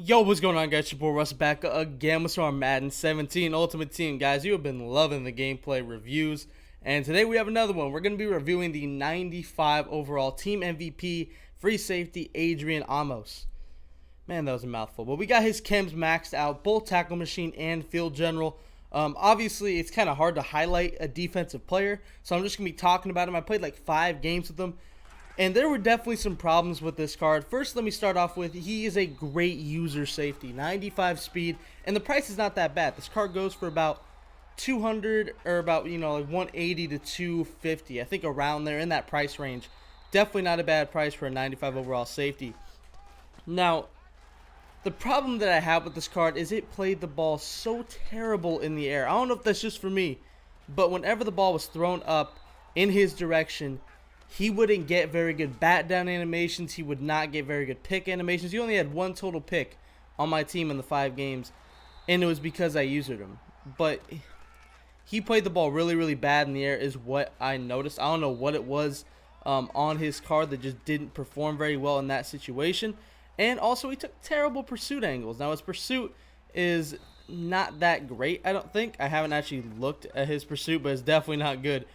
Yo, what's going on, guys? It's your boy Russ back again with our Madden 17 Ultimate Team. Guys, you have been loving the gameplay reviews, and today we have another one. We're going to be reviewing the 95 overall Team MVP free safety Adrian Amos. Man, that was a mouthful. But we got his chems maxed out, both tackle machine and field general. Obviously, it's kind of hard to highlight a defensive player, so I'm just going to be talking about him. I played like 5 games with him. And there were definitely some problems with this card. First, let me start off with, he is a great user safety, 95 speed, and the price is not that bad. This card goes for about 200 or about, like 180 to 250. I think around there in that price range. Definitely not a bad price for a 95 overall safety. Now, the problem that I have with this card is it played the ball so terrible in the air. I don't know if that's just for me, but whenever the ball was thrown up in his direction, he wouldn't get very good bat down animations. He would not get very good pick animations. He only had 1 total pick on my team in the 5 games, and it was because I used him. But he played the ball really, really bad in the air is what I noticed. I don't know what it was on his card that just didn't perform very well in that situation. And also, he took terrible pursuit angles. Now, his pursuit is not that great, I don't think. I haven't actually looked at his pursuit, but it's definitely not good.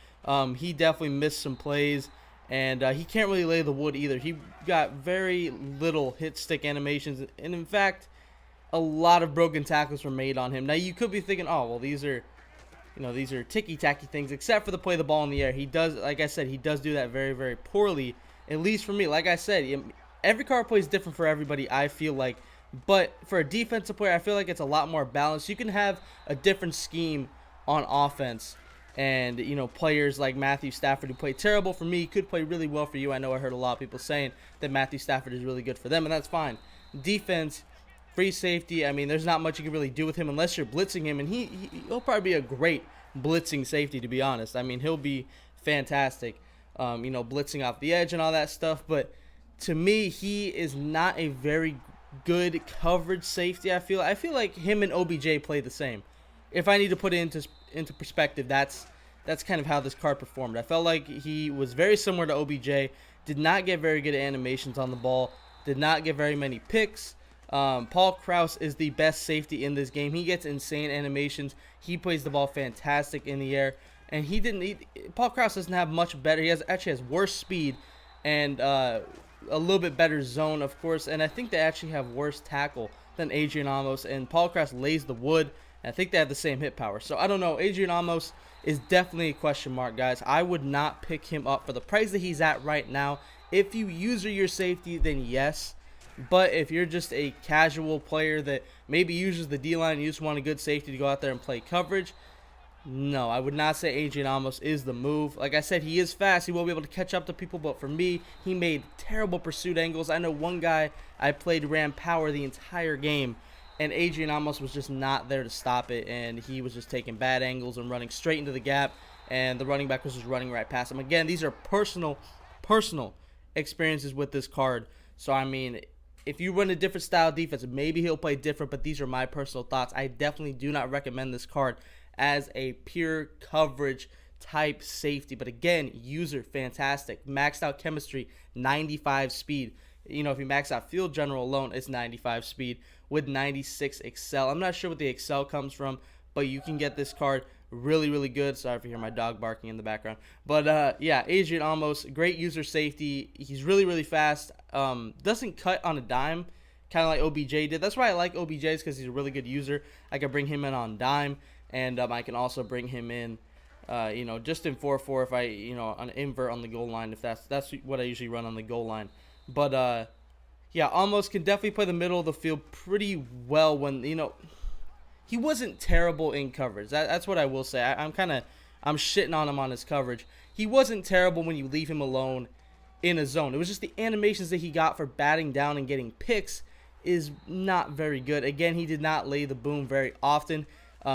He definitely missed some plays. And he can't really lay the wood either. He got very little hit stick animations. And in fact, a lot of broken tackles were made on him. Now you could be thinking, oh, well, these are ticky-tacky things, except for the play the ball in the air. He does, like I said, he does do that very, very poorly, at least for me. Like I said, every card plays different for everybody, I feel like. But for a defensive player, I feel like it's a lot more balanced. You can have a different scheme on offense. And, players like Matthew Stafford who play terrible for me could play really well for you. I know I heard a lot of people saying that Matthew Stafford is really good for them, and that's fine. Defense, free safety, I mean, there's not much you can really do with him unless you're blitzing him, and he'll probably be a great blitzing safety, to be honest. I mean, he'll be fantastic, blitzing off the edge and all that stuff, but to me, he is not a very good coverage safety, I feel. I feel like him and OBJ play the same. If I need to put it into perspective, that's kind of how this card performed. I felt like he was very similar to OBJ, did not get very good animations on the ball, did not get very many picks. Paul Krause is the best safety in this game. He gets insane animations. He plays the ball fantastic in the air, and Paul Krause doesn't have much better. He actually has worse speed and a little bit better zone, of course, and I think they actually have worse tackle than Adrian Amos, and Paul Krause lays the wood. I think they have the same hit power. So, I don't know. Adrian Amos is definitely a question mark, guys. I would not pick him up for the price that he's at right now. If you user your safety, then yes. But if you're just a casual player that maybe uses the D-line and you just want a good safety to go out there and play coverage, no, I would not say Adrian Amos is the move. Like I said, he is fast. He will be able to catch up to people. But for me, he made terrible pursuit angles. I know one guy I played ran power the entire game, and Adrian Amos was just not there to stop it, and he was just taking bad angles and running straight into the gap, and the running back was just running right past him. Again, these are personal experiences with this card. So, I mean, if you run a different style of defense, maybe he'll play different, but these are my personal thoughts. I definitely do not recommend this card as a pure coverage type safety. But again, user, fantastic. Maxed out chemistry, 95 speed. If you max out field general alone, it's 95 speed with 96 excel. I'm not sure what the excel comes from, but you can get this card really, really good. Sorry if you hear my dog barking in the background. But, yeah, Adrian Amos, great user safety. He's really, really fast. Doesn't cut on a dime, kind of like OBJ did. That's why I like OBJ's, because he's a really good user. I can bring him in on dime, and I can also bring him in, just in 4-4 if I, on invert on the goal line, if that's what I usually run on the goal line. But, yeah, Amos can definitely play the middle of the field pretty well when, he wasn't terrible in coverage. That's what I will say. I'm shitting on him on his coverage. He wasn't terrible when you leave him alone in a zone. It was just the animations that he got for batting down and getting picks is not very good. Again, he did not lay the boom very often.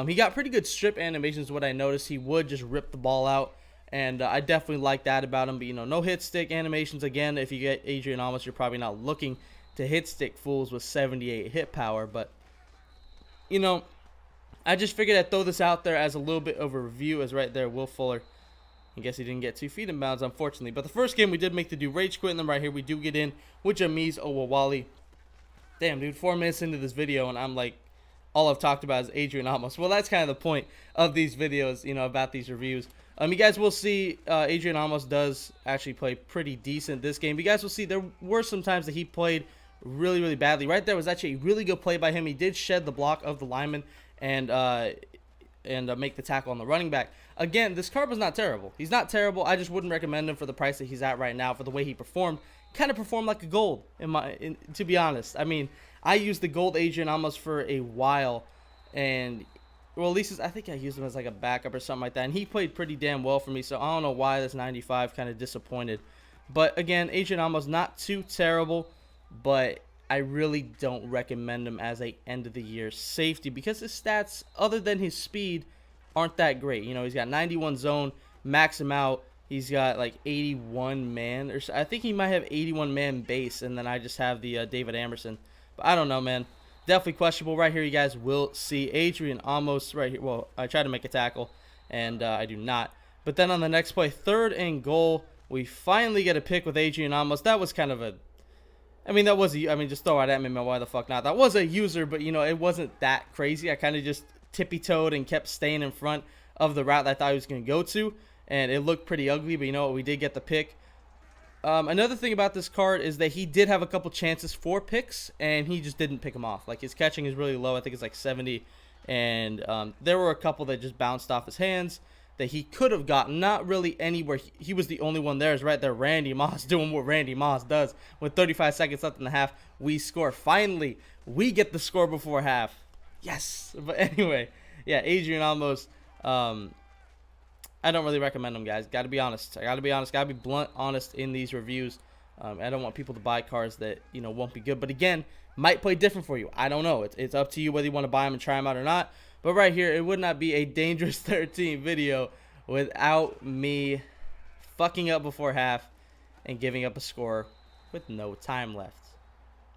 He got pretty good strip animations, what I noticed. He would just rip the ball out. And I definitely like that about him. But, no hit stick animations. Again, if you get Adrian Amos, you're probably not looking to hit stick fools with 78 hit power. But, I just figured I'd throw this out there as a little bit of a review. As right there, Will Fuller. I guess he didn't get 2 feet in bounds, unfortunately. But the first game we did make the dude rage quit. And then right here we do get in with Jameez Owawali. Damn, dude, 4 minutes into this video, and I'm like, all I've talked about is Adrian Amos. Well, that's kind of the point of these videos, about these reviews. You guys will see Adrian Amos does actually play pretty decent this game. You guys will see there were some times that he played really, really badly. Right there was actually a really good play by him. He did shed the block of the lineman and make the tackle on the running back. Again, this card was not terrible. He's not terrible. I just wouldn't recommend him for the price that he's at right now for the way he performed. Kind of performed like a gold, to be honest. I mean, I used the gold Adrian Amos for a while, and well, at least I think I used him as like a backup or something like that, and he played pretty damn well for me, so I don't know why this 95 kind of disappointed. But again, Adrian Amos not too terrible, but I really don't recommend him as a end of the year safety because his stats, other than his speed, aren't that great. He's got 91 zone, max him out. He's got like 81 man, or I think he might have 81 man base, and then I just have the David Amerson. But I don't know, man. Definitely questionable. Right here, you guys will see Adrian Amos right here. Well, I tried to make a tackle, and I do not. But then on the next play, 3rd and goal, we finally get a pick with Adrian Amos. That was kind of a... just throw it at me, man. Why the fuck not? That was a user, but, it wasn't that crazy. I kind of just tippy-toed and kept staying in front of the route that I thought he was going to go to. And it looked pretty ugly, but you know what? We did get the pick. Another thing about this card is that he did have a couple chances for picks, and he just didn't pick them off. Like, his catching is really low. I think it's like 70. And there were a couple that just bounced off his hands that he could have gotten. Not really anywhere. He was the only one there. Is right there. Randy Moss doing what Randy Moss does. With 35 seconds left in the half, we score. Finally, we get the score before half. Yes. But anyway, yeah, Adrian Amos. I don't really recommend them, guys. Got to be honest. Got to be blunt, honest in these reviews. I don't want people to buy cards that, won't be good. But again, might play different for you. I don't know. It's up to you whether you want to buy them and try them out or not. But right here, it would not be a Dangerous 13 video without me fucking up before half and giving up a score with no time left.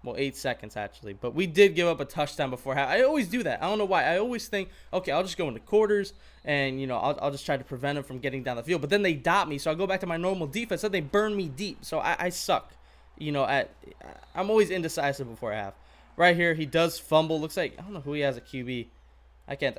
Well, 8 seconds, actually. But we did give up a touchdown before half. I always do that. I don't know why. I always think, okay, I'll just go into quarters, and, I'll just try to prevent them from getting down the field. But then they dot me, so I go back to my normal defense. Then they burn me deep. So I suck. I'm always indecisive before half. Right here, he does fumble. Looks like, I don't know who he has at QB. I think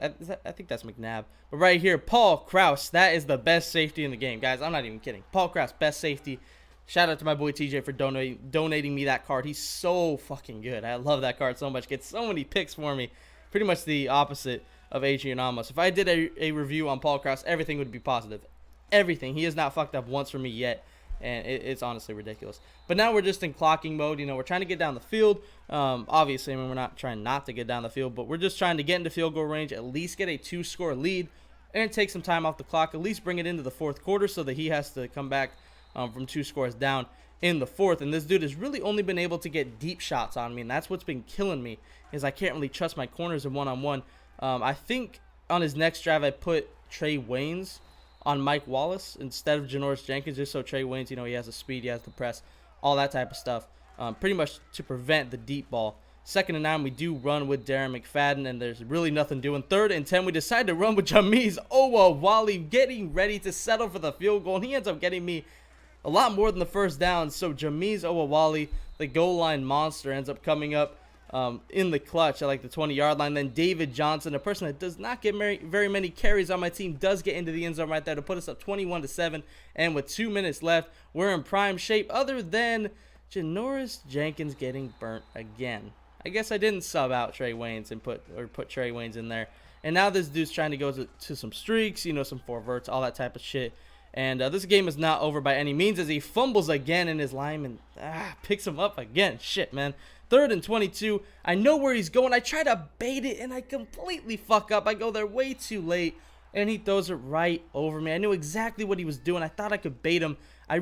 that's McNabb. But right here, Paul Krause. That is the best safety in the game. Guys, I'm not even kidding. Paul Krause, best safety. Shout out to my boy TJ for donating me that card. He's so fucking good. I love that card so much. Gets so many picks for me. Pretty much the opposite of Adrian Amos. If I did a review on Paul Krause, everything would be positive. Everything. He has not fucked up once for me yet. And it's honestly ridiculous. But now we're just in clocking mode. We're trying to get down the field. Obviously, we're not trying not to get down the field. But we're just trying to get into field goal range. At least get a 2-score lead. And take some time off the clock. At least bring it into the 4th quarter so that he has to come back from 2 scores down in the 4th. And this dude has really only been able to get deep shots on me, and that's what's been killing me, is I can't really trust my corners in one-on-one. I think on his next drive I put Trey Waynes on Mike Wallace instead of Janoris Jenkins, just so Trey Waynes, he has the speed, he has the press, all that type of stuff, pretty much to prevent the deep ball. 2nd and 9, we do run with Darren McFadden, and there's really nothing doing. 3rd and 10, we decide to run with Jameez Owawale, getting ready to settle for the field goal, and he ends up getting me a lot more than the first down. So Jameez Owawale, the goal line monster, ends up coming up in the clutch at like the 20-yard line. Then David Johnson, a person that does not get very many carries on my team, does get into the end zone right there to put us up 21-7. And with 2 minutes left, we're in prime shape, other than Janoris Jenkins getting burnt again. I guess I didn't sub out Trey Waynes and put Trey Waynes in there. And now this dude's trying to go to some streaks, some 4 verts, all that type of shit. And this game is not over by any means, as he fumbles again, and his lineman picks him up again. Shit, man. 3rd and 22. I know where he's going. I try to bait it, and I completely fuck up. I go there way too late, and he throws it right over me. I knew exactly what he was doing. I thought I could bait him. I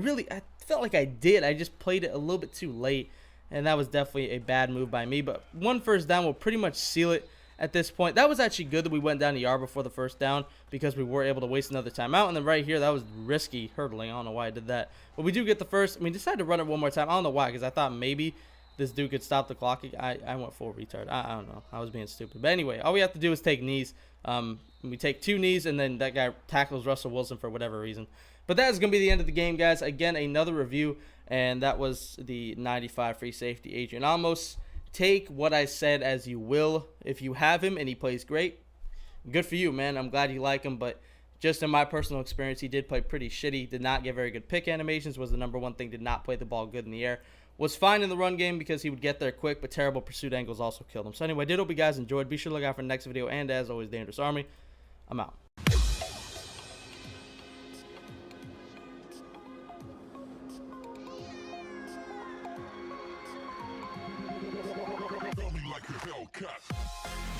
felt like I did. I just played it a little bit too late, and that was definitely a bad move by me. But 1 first down will pretty much seal it at this point. That was actually good that we went down a yard before the first down, because we were able to waste another timeout. And then right here, that was risky hurdling. I don't know why I did that. But we do get the first. Decided to run it one more time. I don't know why, because I thought maybe this dude could stop the clock. I went full retard. I don't know. I was being stupid. But anyway, all we have to do is take knees. We take 2 knees, and then that guy tackles Russell Wilson for whatever reason. But that is going to be the end of the game, guys. Again, another review, and that was the 95 free safety Adrian Amos. take what I said as you will. If you have him and he plays great, good for you, man. I'm glad you like him, but just in my personal experience, he did play pretty shitty. Did not get very good pick animations, was the number one thing. Did not play the ball good in the air. Was fine in the run game because he would get there quick, but terrible pursuit angles also killed him. So anyway, I did hope you guys enjoyed. Be sure to look out for the next video, and as always, Dangerous Army, I'm out. Like a Hellcat.